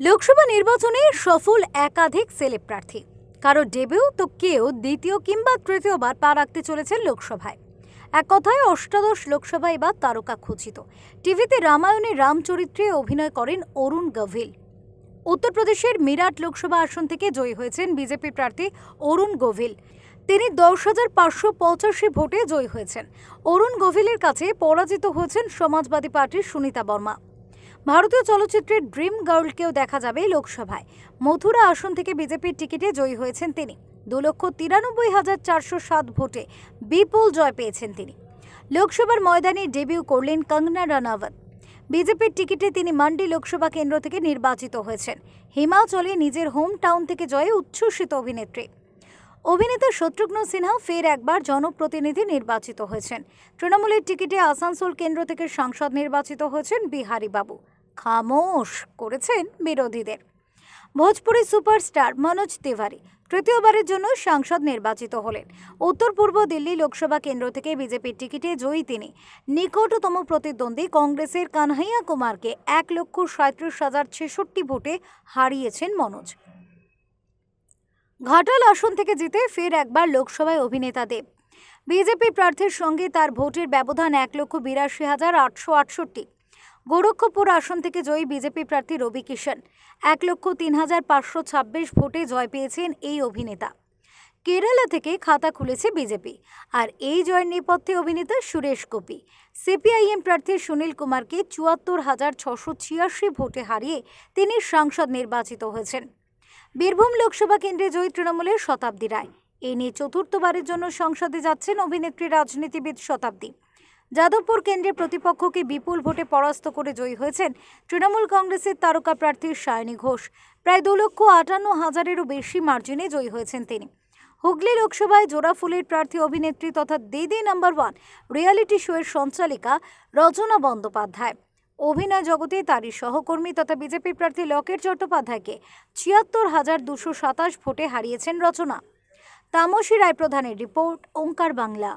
লোকসভা নির্বাচনে সফল একাধিক সেলেব প্রার্থী, কারো ডেবিউ তো কেউ দ্বিতীয় কিংবা তৃতীয়বার পা রাখতে চলেছেন লোকসভায়। এক কথায় অষ্টাদশ লোকসভা এবার তারকা খচিত। টিভিতে রামায়ণে রামচরিত্রে অভিনয় করেন অরুণ গোভিল। উত্তরপ্রদেশের মিরাট লোকসভা আসন থেকে জয়ী হয়েছেন বিজেপি প্রার্থী অরুণ গোভিল। তিনি 10,585 ভোটে জয়ী হয়েছেন। অরুণ গোভিলের কাছে পরাজিত হয়েছেন সমাজবাদী পার্টির সুনীতা বর্মা। ভারতীয় চলচ্চিত্রের ড্রিম গার্লকেও দেখা যাবে লোকসভায়। মথুরা আসন থেকে বিজেপির টিকিটে জয়ী হয়েছেন তিনি। 2,93,407 ভোটে বিপুল জয় পেয়েছেন তিনি। লোকসভার ময়দানে ডেবিউ করলেন কঙ্গনা রানাওয়াত। বিজেপির টিকিটে তিনি মান্ডি লোকসভা কেন্দ্র থেকে নির্বাচিত হয়েছেন। হিমাচলে নিজের হোম টাউন থেকে জয়ে উচ্ছ্বসিত অভিনেত্রী। অভিনেতা শত্রুঘ্ন সিনহা ফের একবার জনপ্রতিনিধি নির্বাচিত হয়েছেন। তৃণমূলের টিকিটে আসানসোল কেন্দ্র থেকে সাংসদ নির্বাচিত হয়েছেন বিহারী বাবু। খামোশ করেছেন বিরোধীদের। ভোজপুরি সুপারস্টার মনোজ তিওয়ারি তৃতীয়বারের জন্য সাংসদ নির্বাচিত হলেন। উত্তর পূর্ব দিল্লি লোকসভা কেন্দ্র থেকে বিজেপির টিকিটে জয়ী তিনি। নিকটতম প্রতিদ্বন্দ্বী কংগ্রেসের কানহাইয়া কুমারকে 1,37,066 ভোটে হারিয়েছেন মনোজ। ঘাটাল আসন থেকে জিতে ফের একবার লোকসভায় অভিনেতা দেব। বিজেপি প্রার্থীর সঙ্গে তার ভোটের ব্যবধান 1,82,868। গোরক্ষপুর আসন থেকে জয়ী বিজেপি প্রার্থী রবি কিষণ 1,03,526 ভোটে জয় পেয়েছেন এই অভিনেতা। কেরালা থেকে খাতা খুলেছে বিজেপি, আর এই জয়ের নেপথ্যে অভিনেতা সুরেশ গোপী। সিপিআইএম প্রার্থী সুনীল কুমারকে 74,686 ভোটে হারিয়ে তিনি সাংসদ নির্বাচিত হয়েছেন। বীরভূম লোকসভা কেন্দ্রে জয়ী তৃণমূলের শতাব্দী রায়। এই নিয়ে চতুর্থবারের জন্য সংসদে যাচ্ছেন অভিনেত্রী রাজনীতিবিদ শতাব্দী। যাদবপুর কেন্দ্রে প্রতিপক্ষকে বিপুল ভোটে পরাস্ত করে জয়ী হয়েছেন তৃণমূল কংগ্রেসের তারকা প্রার্থী সায়নী ঘোষ। প্রায় 2,58,000-এরও বেশি মার্জিনে জয়ী হয়েছেন তিনি। হুগলি লোকসভায় জোড়াফুলের প্রার্থী অভিনেত্রী তথা দিদি নাম্বার 1 রিয়ালিটি শোয়ের সঞ্চালিকা রচনা বন্দ্যোপাধ্যায়। অভিনয় জগতে তারই সহকর্মী তথা বিজেপি প্রার্থী লকেট চট্টোপাধ্যায়কে 76,227 ভোটে হারিয়েছেন রচনা। তামসী রায় প্রধানের রিপোর্ট, ওঙ্কার বাংলা।